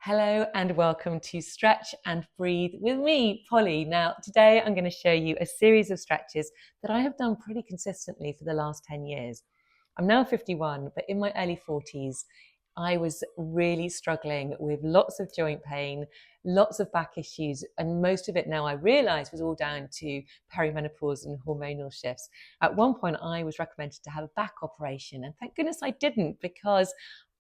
Hello and welcome to Stretch and Breathe with me, Polly. Now, today I'm going to show you a series of stretches that I have done pretty consistently for the last 10 years. I'm now 51, but in my early 40s, I was really struggling with lots of joint pain, lots of back issues, and most of it now I realise was all down to perimenopause and hormonal shifts. At one point, I was recommended to have a back operation, and thank goodness I didn't, because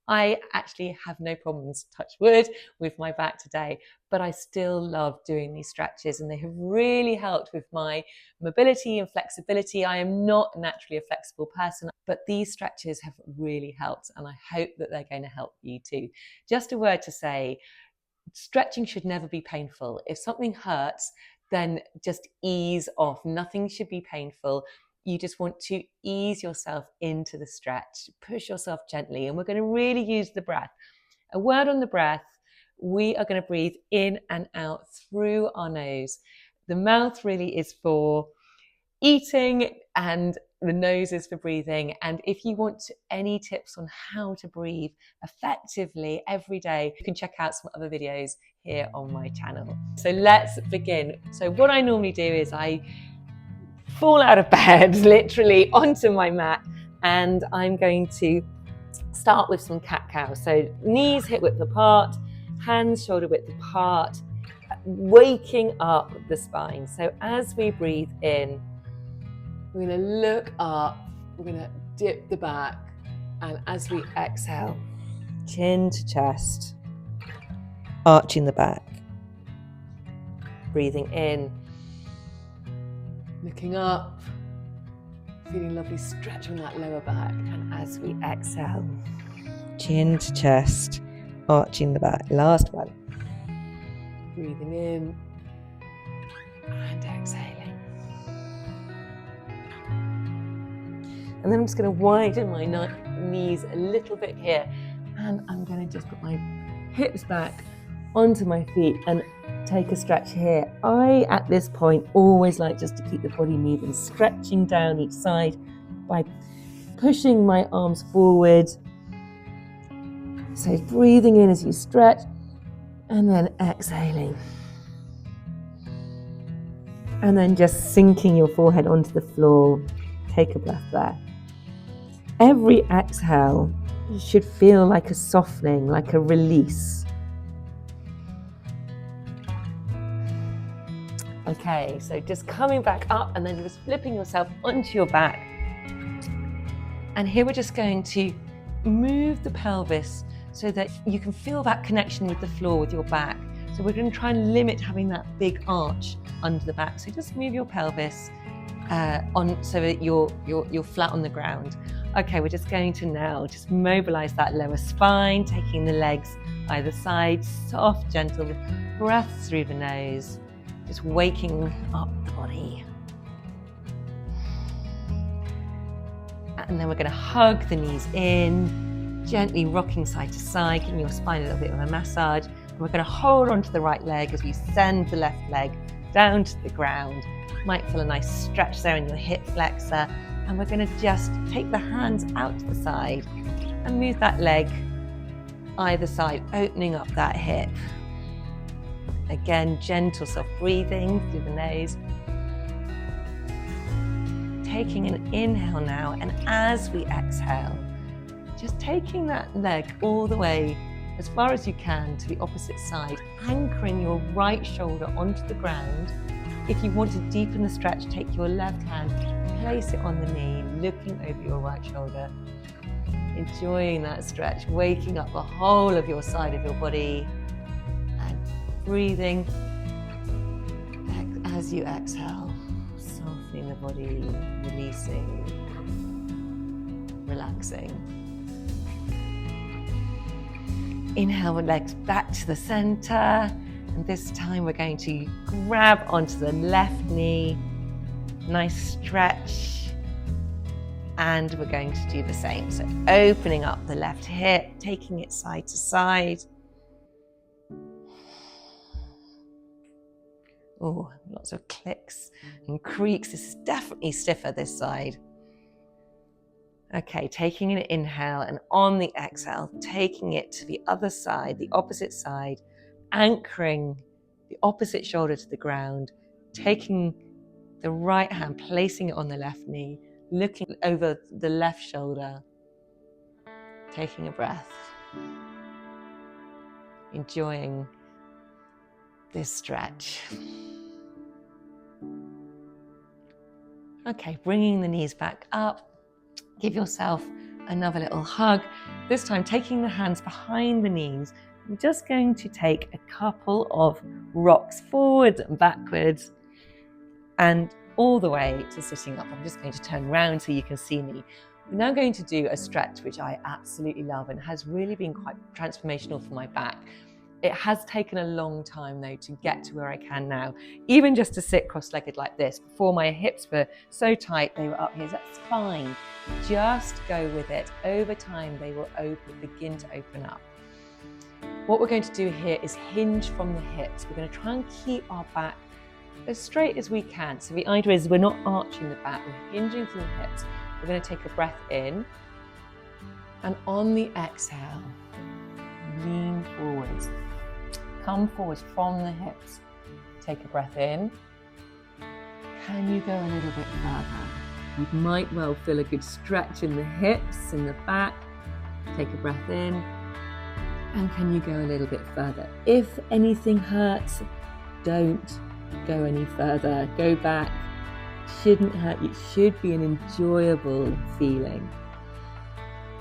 I actually have no problems, touch wood, with my back today, but I still love doing these stretches and they have really helped with my mobility and flexibility. I am not naturally a flexible person, but these stretches have really helped and I hope that they're going to help you too. Just a word to say, stretching should never be painful. If something hurts, then just ease off. Nothing should be painful. You just want to ease yourself into the stretch, push yourself gently, and we're going to really use the breath. A word on the breath, we are going to breathe in and out through our nose. The mouth really is for eating and the nose is for breathing. And if you want any tips on how to breathe effectively every day, you can check out some other videos here on my channel. So let's begin. So what I normally do is I fall out of bed, literally onto my mat, and I'm going to start with some cat-cow. So knees hip width apart, hands shoulder width apart, waking up the spine. So as we breathe in, we're going to look up, we're going to dip the back, and as we exhale, chin to chest, arching the back. Breathing in, looking up, feeling lovely stretch on that lower back, and as we exhale, chin to chest, arching the back. Last one. Breathing in and exhaling. And then I'm just going to widen my knees a little bit here, and I'm going to just put my hips back onto my feet and take a stretch here. I, at this point, always like just to keep the body moving, stretching down each side by pushing my arms forward. So breathing in as you stretch and then exhaling. And then just sinking your forehead onto the floor. Take a breath there. Every exhale should feel like a softening, like a release. Okay, so just coming back up and then just flipping yourself onto your back. And here we're just going to move the pelvis so that you can feel that connection with the floor with your back. So we're going to try and limit having that big arch under the back. So just move your pelvis on so that you're flat on the ground. Okay, we're just going to now just mobilize that lower spine, taking the legs either side, soft, gentle breaths through the nose. Just waking up the body. And then we're going to hug the knees in, gently rocking side to side, giving your spine a little bit of a massage. And we're going to hold onto the right leg as we send the left leg down to the ground. Might feel a nice stretch there in your hip flexor. And we're going to just take the hands out to the side and move that leg either side, opening up that hip. Again, gentle soft breathing through the nose. Taking an inhale now, and as we exhale, just taking that leg all the way as far as you can to the opposite side, anchoring your right shoulder onto the ground. If you want to deepen the stretch, take your left hand, place it on the knee, looking over your right shoulder. Enjoying that stretch, waking up the whole of your side of your body. Breathing as you exhale, softening the body, releasing, relaxing. Inhale the legs back to the center, and this time we're going to grab onto the left knee, nice stretch, and we're going to do the same. So opening up the left hip, taking it side to side. Oh, lots of clicks and creaks. This is definitely stiffer this side. Okay, taking an inhale, and on the exhale, taking it to the other side, the opposite side, anchoring the opposite shoulder to the ground, taking the right hand, placing it on the left knee, looking over the left shoulder, taking a breath, enjoying this stretch. Okay, bringing the knees back up. Give yourself another little hug. This time taking the hands behind the knees. I'm just going to take a couple of rocks forwards and backwards and all the way to sitting up. I'm just going to turn around so you can see me. We're now going to do a stretch which I absolutely love and has really been quite transformational for my back. It has taken a long time though to get to where I can now, even just to sit cross-legged like this. Before, my hips were so tight, they were up here. That's fine. Just go with it. Over time, they will begin to open up. What we're going to do here is hinge from the hips. We're going to try and keep our back as straight as we can. So the idea is we're not arching the back, we're hinging from the hips. We're going to take a breath in, and on the exhale, lean forwards. Come forward from the hips. Take a breath in. Can you go a little bit further? You might well feel a good stretch in the hips, in the back. Take a breath in. And can you go a little bit further? If anything hurts, don't go any further. Go back. Shouldn't hurt. It should be an enjoyable feeling.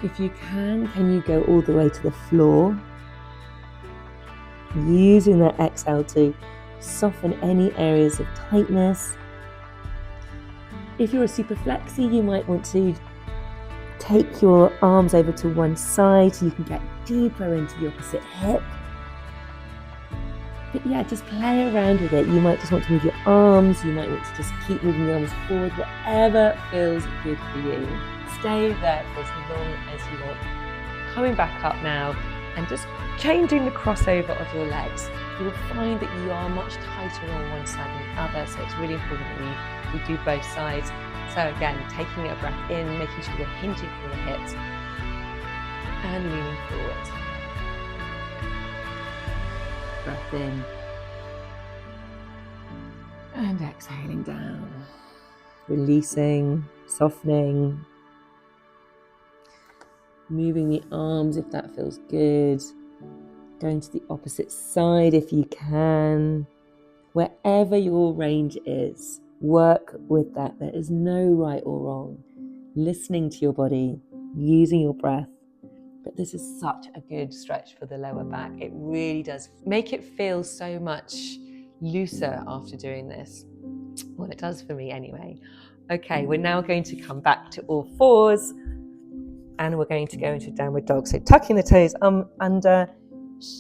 If you can you go all the way to the floor? Using that exhale to soften any areas of tightness. If you're a super flexi, you might want to take your arms over to one side so you can get deeper into the opposite hip. But yeah, just play around with it. You might just want to move your arms, you might want to just keep moving the arms forward, whatever feels good for you. Stay there for as long as you want. Coming back up now and just changing the crossover of your legs. You will find that you are much tighter on one side than the other, so it's really important that we do both sides. So again, taking a breath in, making sure you're hinging from the hips and leaning forward. Breath in and exhaling down. Releasing, softening, moving the arms if that feels good. Going to the opposite side if you can. Wherever your range is, work with that. There is no right or wrong. Listening to your body, using your breath. But this is such a good stretch for the lower back. It really does make it feel so much looser after doing this. Well, it does for me anyway. Okay, we're now going to come back to all fours and we're going to go into downward dog. So tucking the toes under,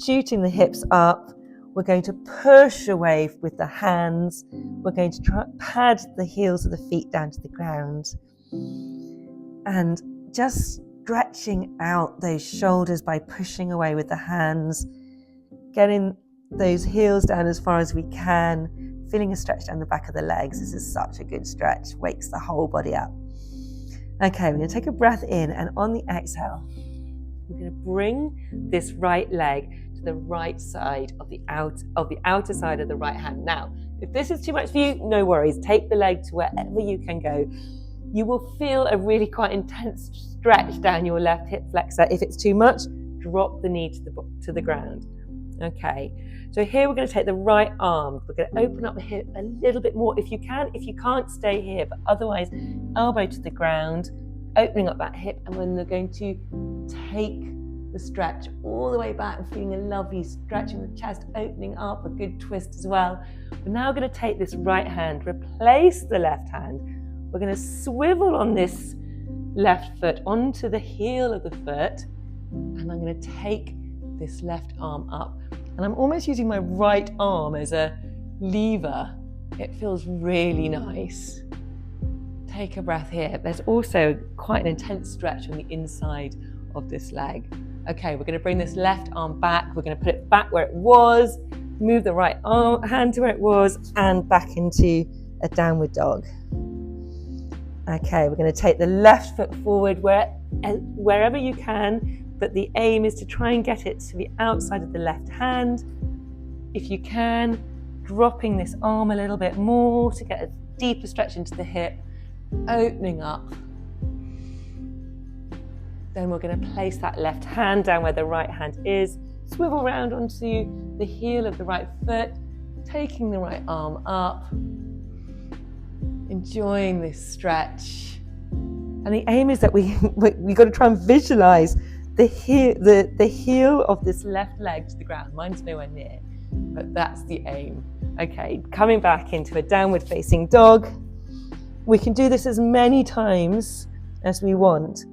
shooting the hips up. We're going to push away with the hands. We're going to try pad the heels of the feet down to the ground. And just stretching out those shoulders by pushing away with the hands. Getting those heels down as far as we can. Feeling a stretch down the back of the legs. This is such a good stretch. Wakes the whole body up. Okay, we're going to take a breath in, and on the exhale, we're going to bring this right leg to the right side of the outer side of the right hand. Now, if this is too much for you, no worries. Take the leg to wherever you can go. You will feel a really quite intense stretch down your left hip flexor. If it's too much, drop the knee to the ground. Okay, so here we're going to take the right arm. We're going to open up the hip a little bit more if you can. If you can't, stay here, but otherwise, elbow to the ground, opening up that hip, and then we're going to take the stretch all the way back and feeling a lovely stretch in the chest, opening up, a good twist as well. We're now going to take this right hand, replace the left hand. We're going to swivel on this left foot onto the heel of the foot, and I'm going to take this left arm up. And I'm almost using my right arm as a lever. It feels really nice. Take a breath here. There's also quite an intense stretch on the inside of this leg. Okay, we're going to bring this left arm back. We're going to put it back where it was, move the right hand to where it was, and back into a downward dog. Okay, we're going to take the left foot forward wherever you can, but the aim is to try and get it to the outside of the left hand. If you can, dropping this arm a little bit more to get a deeper stretch into the hip, opening up. Then we're going to place that left hand down where the right hand is, swivel round onto the heel of the right foot, taking the right arm up, enjoying this stretch. And the aim is that we've got to try and visualize the heel of this left leg to the ground. Mine's nowhere near, but that's the aim. Okay, coming back into a downward facing dog. We can do this as many times as we want.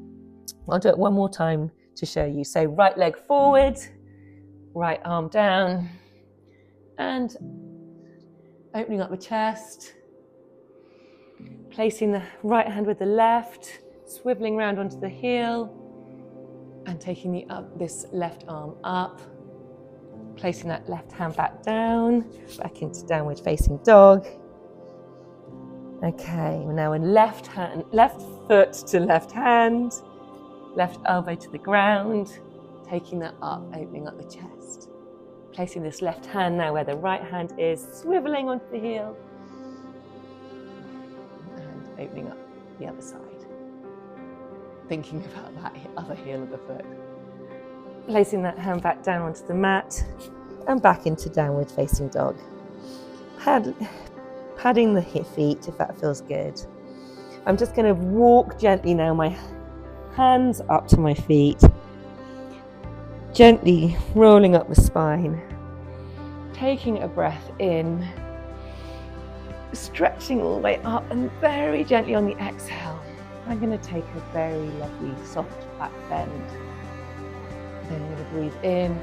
I'll do it one more time to show you. So right leg forward, right arm down, and opening up the chest, placing the right hand with the left, swiveling round onto the heel, and taking this left arm up, placing that left hand back down, back into downward facing dog. Okay, we're now in left foot to left hand, left elbow to the ground, taking that up, opening up the chest. Placing this left hand now where the right hand is, swiveling onto the heel, and opening up the other side. Thinking about that other heel of the foot. Placing that hand back down onto the mat, and back into downward facing dog. Padding the feet if that feels good. I'm just going to walk gently now, my hands up to my feet, gently rolling up the spine, taking a breath in, stretching all the way up, and very gently on the exhale, I'm going to take a very lovely soft back bend. Then I'm going to breathe in,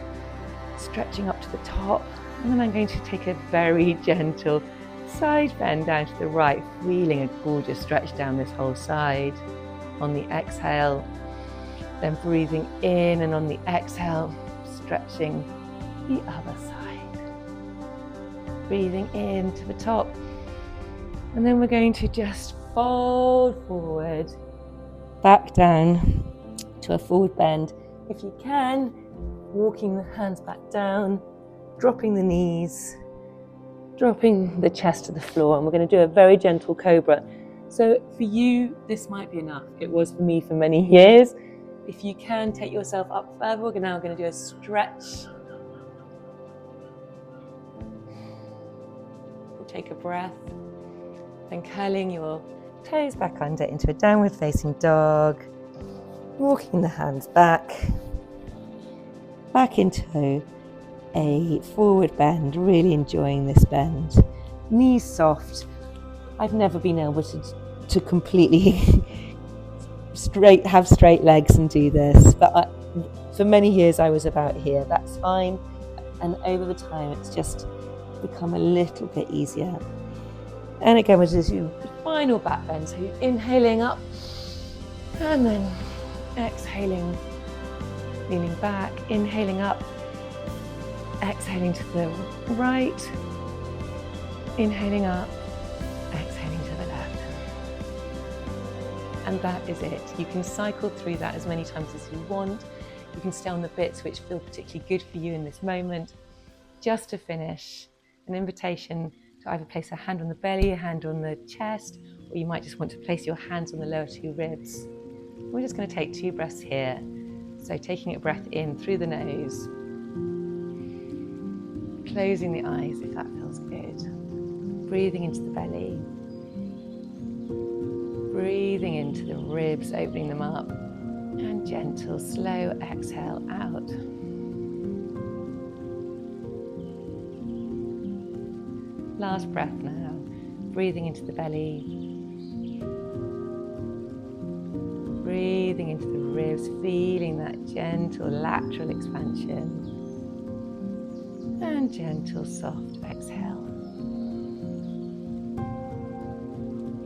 stretching up to the top, and then I'm going to take a very gentle side bend down to the right, feeling a gorgeous stretch down this whole side. On the exhale, then breathing in, and on the exhale, stretching the other side. Breathing in to the top, and then we're going to just fold forward, back down to a forward bend. If you can, walking the hands back down, dropping the knees, dropping the chest to the floor, and we're going to do a very gentle cobra. So for you, this might be enough. It was for me for many years. If you can take yourself up further, we're now going to do a stretch. We'll take a breath, then curling your toes back under into a downward facing dog, walking the hands back into a forward bend, really enjoying this bend. Knees soft. I've never been able to completely have straight legs and do this, but for many years I was about here. That's fine, and over the time it's just become a little bit easier. And again, we'll just do the final back bend. So you're inhaling up, and then exhaling, leaning back, inhaling up, exhaling to the right, inhaling up, exhaling to the left. And that is it. You can cycle through that as many times as you want. You can stay on the bits which feel particularly good for you in this moment. Just to finish, an invitation to either place a hand on the belly, a hand on the chest, or you might just want to place your hands on the lower two ribs. We're just going to take 2 breaths here. So taking a breath in through the nose, closing the eyes if that feels good, breathing into the belly, breathing into the ribs, opening them up, and gentle, slow exhale out. Last breath now, breathing into the belly, breathing into the ribs, feeling that gentle lateral expansion, and gentle soft exhale.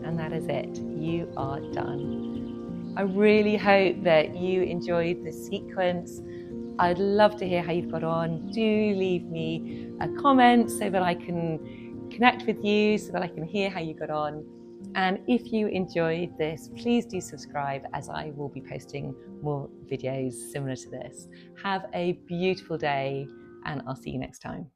And that is it, you are done. I really hope that you enjoyed this sequence. I'd love to hear how you've got on. Do leave me a comment so that I can connect with you, so that I can hear how you got on. And if you enjoyed this, please do subscribe, as I will be posting more videos similar to this. Have a beautiful day, and I'll see you next time.